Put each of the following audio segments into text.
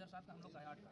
2007 का हम लोग का है 8 का।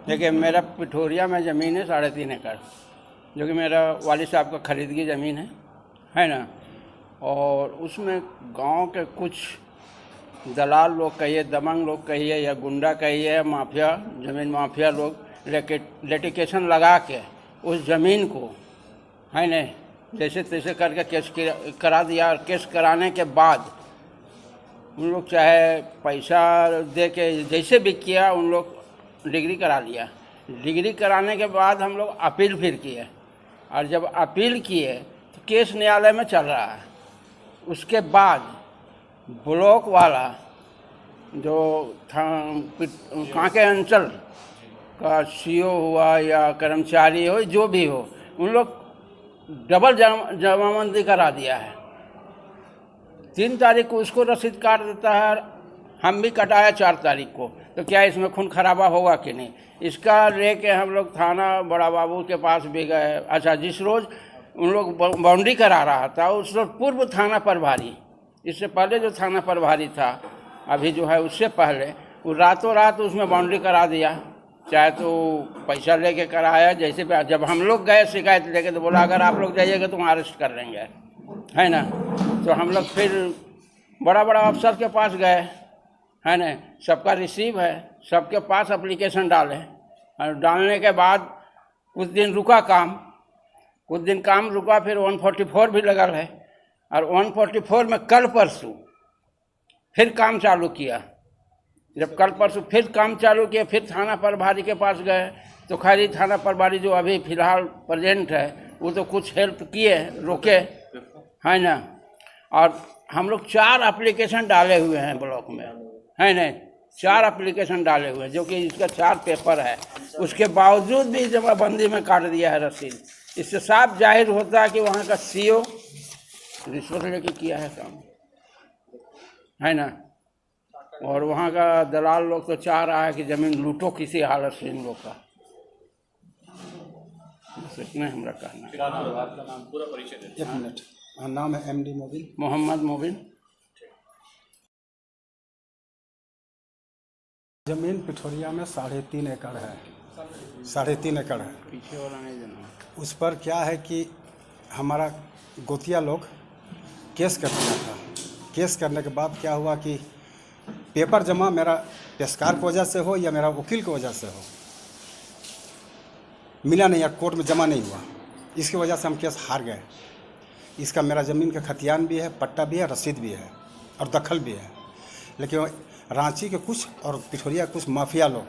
देखिए, मेरा पिठोरिया में ज़मीन है 3.5 एकड़, जो कि मेरा वालिद साहब का खरीद की ज़मीन है ना। और उसमें गांव के कुछ दलाल लोग कहिए, दबंग लोग कहिए, या गुंडा कहिए, माफिया, ज़मीन माफिया लोग लिटिगेशन लगा के उस ज़मीन को है ना जैसे तैसे करके केस करा दिया। और केस कराने के बाद उन लोग चाहे पैसा दे के जैसे भी किया, उन लोग डिग्री करा लिया। डिग्री कराने के बाद हम लोग अपील फिर किए, और जब अपील किए तो केस न्यायालय में चल रहा है। उसके बाद ब्लॉक वाला जो था कांके अंचल का सीओ हुआ या कर्मचारी हो, जो भी हो, उन लोग डबल जमाबंदी करा दिया है। 3 तारीख को उसको रसीद काट देता है, हम भी कटाया 4 तारीख को। तो क्या इसमें खून खराबा होगा कि नहीं? इसका लेके हम लोग थाना बड़ा बाबू के पास भी गए। अच्छा, जिस रोज़ उन लोग बाउंड्री करा रहा था, उस रोज़ पूर्व थाना प्रभारी, इससे पहले जो थाना प्रभारी था अभी जो है, उससे पहले वो रातों रात उसमें बाउंड्री करा दिया। चाहे तो पैसा लेके कराया, जैसे भी। जब हम लोग गए शिकायत लेके तो बोला अगर आप लोग जाइएगा तो वहाँ अरेस्ट कर लेंगे, है ना। तो हम लोग फिर बड़ा बड़ा अफसर के पास गए, है ना। सबका रिसीव है, सबके पास एप्लीकेशन डाले, और डालने के बाद कुछ दिन रुका काम, रुका। फिर 144 भी लगल है, और 144 में कल परसों फिर काम चालू किया। जब कल परसों फिर काम चालू किया, फिर थाना प्रभारी के पास गए तो खैर थाना प्रभारी जो अभी फ़िलहाल प्रेजेंट है, वो तो कुछ हेल्प किए, रोके, है ना। और हम लोग 4 एप्लीकेशन डाले हुए हैं ब्लॉक में, है ना। 4 एप्लीकेशन डाले हुए हैं, जो कि इसका 4 पेपर है। उसके बावजूद भी जमाबंदी में काट दिया है रसीद। इससे साफ जाहिर होता है कि वहाँ का सीओ रिश्वत लेके किया है काम, है ना। और वहाँ का दलाल लोग तो चाह रहा है कि ज़मीन लूटो किसी हालत से इन लोग का। इतना हमारा कहना है। पूरा परिचय। 1 मिनट। नाम है MD मोबिन, मोहम्मद मोबिन। ज़मीन पिठोरिया में 3.5 एकड़ है, 3.5 एकड़ है। पीछे वाला नहीं देना। उस पर क्या है कि हमारा गोतिया लोग केस कर दिया था। केस करने के बाद क्या हुआ कि पेपर जमा मेरा पेशकार की वजह से हो या मेरा वकील की वजह से हो, मिला नहीं या कोर्ट में जमा नहीं हुआ। इसकी वजह से हम केस हार गए। इसका मेरा ज़मीन का खतियान भी है, पट्टा भी है, रसीद भी है और दखल भी है। लेकिन रांची के कुछ और पिठोरिया के कुछ माफिया लोग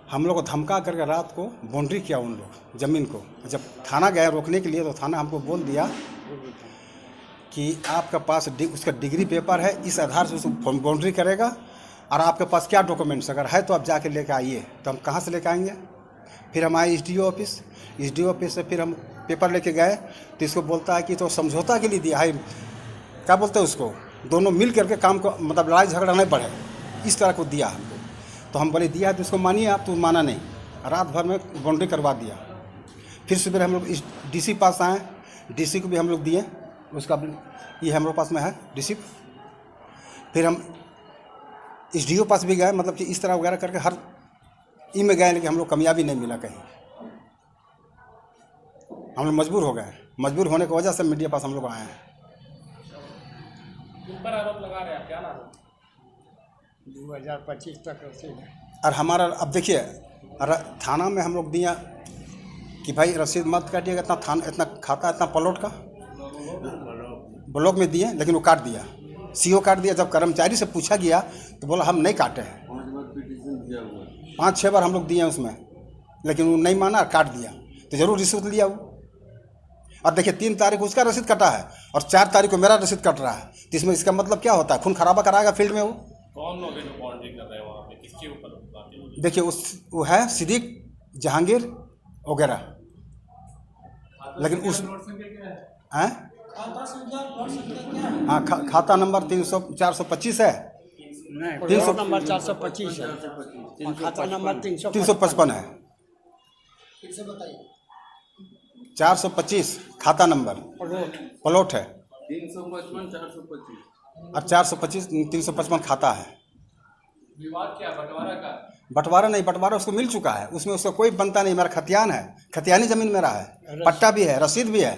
हम लोग को धमका करके रात को बाउंड्री किया उन लोग ज़मीन को। जब थाना गए रोकने के लिए तो थाना हमको बोल दिया कि आपके पास उसका डिग्री पेपर है, इस आधार से उसको बाउंड्री करेगा, और आपके पास क्या डॉक्यूमेंट्स अगर है तो आप जाके लेकर आइए। तो हम कहाँ से लेकर आएंगे? फिर हम आए SDO ऑफिस से फिर हम पेपर लेके गए तो इसको बोलता है कि तो समझौता के लिए दिया है, क्या बोलते हैं उसको, दोनों मिल करके काम को, मतलब लड़ाई झगड़ा नहीं बढ़े, इस तरह को दिया हमको। तो हम बोले दिया है तो उसको मानिए आप, तो माना नहीं, रात भर में बाउंड्री करवा दिया। फिर सुबह हम लोग इस DC पास आए, DC को भी हम लोग दिए, उसका ये हम लोग पास में है रिसिप्ट। फिर हम SDO पास भी गए, मतलब कि इस तरह वगैरह करके हर में गए, लेकिन हम लोग कामयाबी नहीं मिला कहीं। हम लोग मजबूर हो गए। मजबूर होने की वजह से मीडिया पास हम लोग आए हैं। किन पर आरोप लगा रहे हैं, क्या नाम है? 2025 तक रसीद है। और हमारा अब देखिए, थाना में हम लोग दिया कि भाई रसीद मत काटिएगा, इतना खाता, इतना प्लॉट का ब्लॉक में दिए, लेकिन वो काट दिया, CO काट दिया। जब कर्मचारी से पूछा गया तो बोला हम नहीं काटे हैं। 5-6 बार हम लोग दिए उसमें, लेकिन वो नहीं माना, काट दिया। तो जरूर रिश्वत लिया वो। और देखिए 3 तारीख को उसका रसीद कटा है और 4 तारीख को मेरा रसीद कट रहा है। तो इसमें इसका मतलब क्या होता है? खून खराबा कराएगा फील्ड में वो। कौन लोग हैं जो बाउंड्री कर रहे हैं वहाँ पे, किसके ऊपर? देखिए वो है सिद्दीक, जहांगीर वगैरह। लेकिन उस हैं, हाँ, खाता नंबर 425 है, 300 नंबर 425 है, खाता नंबर 355 355 है। 425 खाता नंबर प्लॉट है 355 425 और 425 355 खाता है। विवाद क्या बंटवारा का? बंटवारा नहीं, बंटवारा उसको मिल चुका है, उसमें उसका कोई बनता नहीं। मेरा खतियान है, खतियानी ज़मीन मेरा है, पट्टा भी है, रसीद भी है।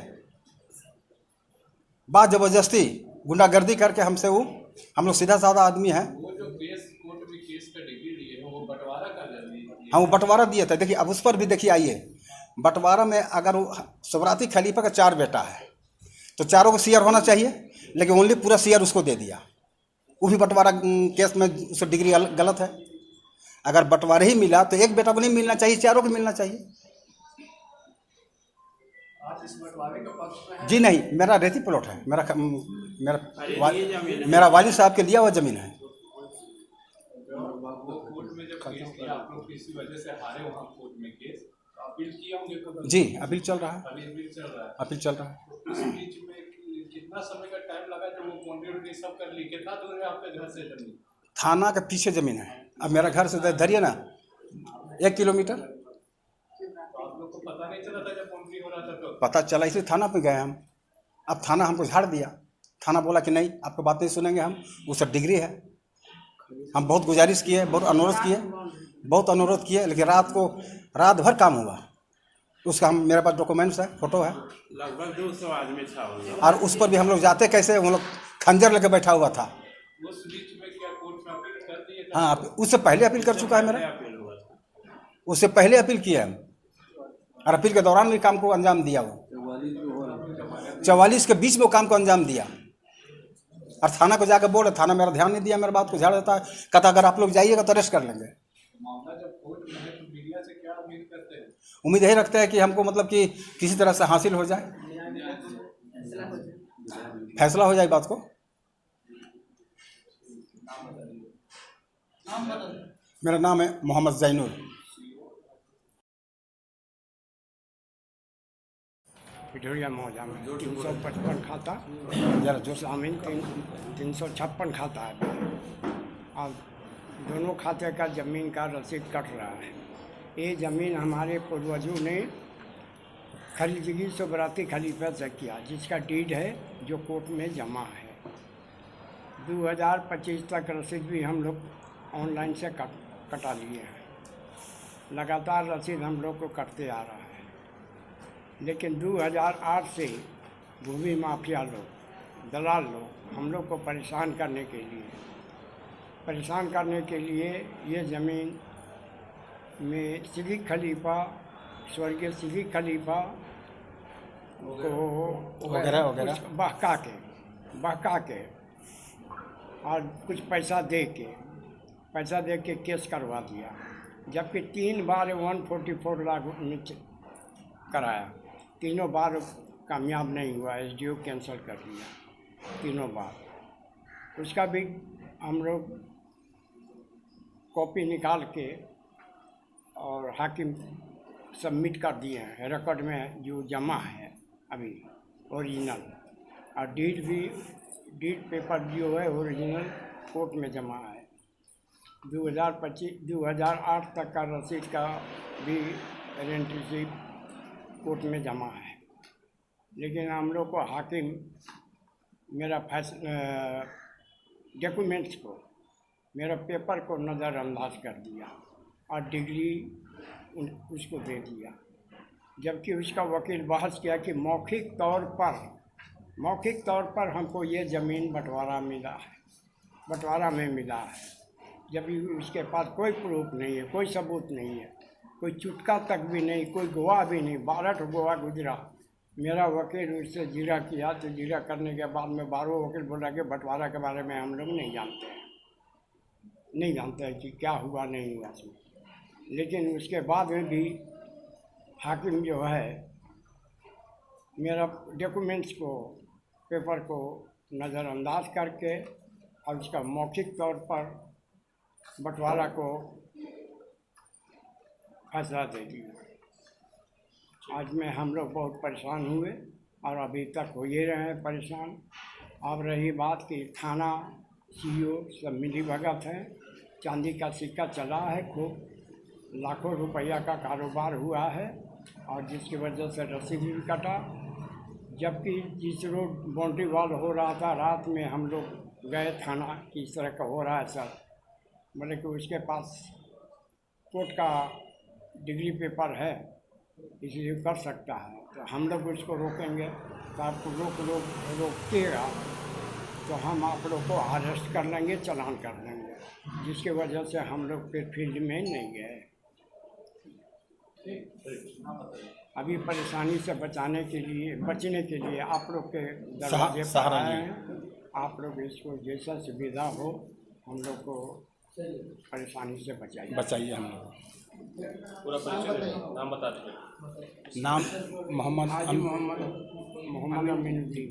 बात ज़बरदस्ती गुंडागर्दी करके हमसे वो, हम लोग सीधा साधा आदमी हैं। वो जो केस कोर्ट में केस का डिग्री लिए है वो बंटवारा का लिए हम वो बंटवारा दिए थे। देखिए अब उस पर भी देखिए, आइए बंटवारा में अगर वो सवराती खलीफा का 4 बेटा है तो चारों को शेयर होना चाहिए, लेकिन ओनली पूरा शेयर उसको दे दिया। वो भी बंटवारा केस में उसको डिग्री गलत है। अगर बंटवारा ही मिला तो एक बेटा को नहीं मिलना चाहिए, चारों को मिलना चाहिए। आप इस बंटवारे के पक्ष में जी नहीं, मेरा रेती प्लॉट है, मेरा वालिद साहब के लिया हुआ ज़मीन है। वो कोर्ट में जब केस किया आप लोग किसी वजह से हारे वहाँ कोर्ट में केस, तो अपील किए होंगे तो? जी अपील चल रहा है, अभी अपील चल रहा है। अपील चल रहा है। तो इस बीच में कितना समय का टाइम लगा जब वो बाउंड्री सब कर ली? कितना दूर है आपके घर से जमीन? थाना के पीछे ज़मीन है। अब मेरा घर से धरिए ना 1 किलोमीटर। तो आप लोग को पता नहीं चला था जब बाउंड्री हो रहा था तो? पता चला इसलिए थाना पे गए हम। अब थाना हमको झाड़ दिया। थाना बोला कि नहीं आपको बात नहीं सुनेंगे हम, वो सब डिग्री है। हम बहुत गुजारिश किए, बहुत अनुरोध किए, लेकिन रात भर काम हुआ। उसका हम, मेरे पास डॉक्यूमेंट्स है, फोटो है। लगभग 200 आदमी था वो। और उस पर भी हम लोग जाते कैसे, हम लोग खंजर लेके बैठा हुआ था। उस बीच में क्या कोर्ट में अपील कर दिए? हाँ, उससे पहले अपील कर चुका है मेरा, अपील हुआ था। उससे पहले अपील किया हम, और अपील के दौरान भी काम को अंजाम दिया। वो 44 के बीच में वो काम को अंजाम दिया। और थाना को जाकर बोले, थाना मेरा ध्यान नहीं दिया, मेरे बात को झाड़ देता है। कहता अगर आप लोग जाइएगा तो अरेस्ट कर लेंगे। मामला जब कोर्ट में है तो मीडिया से क्या उम्मीद करते हैं? उम्मीद यही रखते हैं कि हमको मतलब कि किसी तरह से हासिल हो जाए, फैसला हो जाए बात को। मेरा नाम है मोहम्मद जैनुल। पिठोरिया मौजा में 355 खाता, जरा जोर से। ज़मीन 356 खाता है। अब दोनों खाते का ज़मीन का रसीद कट रहा है। ये ज़मीन हमारे पूर्वजों ने खलीदगी सवराती खलीफा से किया, जिसका डीड है जो कोर्ट में जमा है। 2025 तक रसीद भी हम लोग ऑनलाइन से कटा लिए हैं। लगातार रसीद हम लोग को कटते आ रहा है। लेकिन 2008 से भूमि माफिया लोग, दलाल लोग हम लोग को परेशान करने के लिए ये ज़मीन में सिद्दीक खलीफा, स्वर्गीय सिद्दीक खलीफा को वगैरह बहका के और कुछ पैसा दे के केस करवा दिया। जबकि 3 बार 144 लाख कराया, तीनों बार कामयाब नहीं हुआ। SDO कैंसिल कर दिया तीनों बार। उसका भी हम लोग कॉपी निकाल के और हाकिम सबमिट कर दिए हैं। रिकॉर्ड में जो जमा है अभी ओरिजिनल, और डीड पेपर जो है ओरिजिनल कोर्ट में जमा है। 2008 तक का रसीद का भी रेंट रिसीट कोर्ट में जमा है। लेकिन हम लोग को हाकिम मेरा डॉक्यूमेंट्स को, मेरा पेपर को नज़रअंदाज कर दिया और डिग्री उसको दे दिया। जबकि उसका वकील बहस किया कि मौखिक तौर पर हमको ये ज़मीन बंटवारा में मिला है, जबकि उसके पास कोई प्रूफ नहीं है, कोई सबूत नहीं है, कोई चुटका तक भी नहीं, कोई गवाह भी नहीं। 12 गवाह गुजरा। मेरा वकील उससे जीरा किया, तो जीरा करने के बाद में 12 वकील बोला कि बंटवारा के बारे में हम लोग नहीं जानते हैं कि क्या हुआ नहीं हुआ उसमें। लेकिन उसके बाद में भी हाकिम जो है मेरा डॉक्यूमेंट्स को, पेपर को नज़रअंदाज करके और उसका मौखिक तौर पर बंटवारा को फैसला दे दिया। आज में हम लोग बहुत परेशान हुए और अभी तक हो ही रहे हैं परेशान। अब रही बात कि थाना CO सब मिली भगत हैं, चांदी का सिक्का चला है खूब, लाखों रुपया का कारोबार हुआ है और जिसकी वजह से रसीद भी कटा। जबकि जिस रोड बाउंड्री वॉल हो रहा था, रात में हम लोग गए थाना कि इस तरह का हो रहा है सर, बोले कि उसके पास कोर्ट का डिग्री पेपर है इसलिए कर सकता है। तो हम लोग उसको रोकेंगे तो आपको रोकिएगा तो हम आप लोग को अरेस्ट कर लेंगे, चालान कर देंगे, जिसके वजह से हम लोग फिर फील्ड में नहीं गए। अभी परेशानी से बचने के लिए आप लोग के दरवाजे पर सहारा आए हैं। आप लोग इसको जैसा सुविधा हो हम लोग को परेशानी से बचाइए हम लोग। पूरा परिचय दे दो, नाम बता दीजिए। नाम मोहम्मद मोहम्मद अमीनुद्दीन।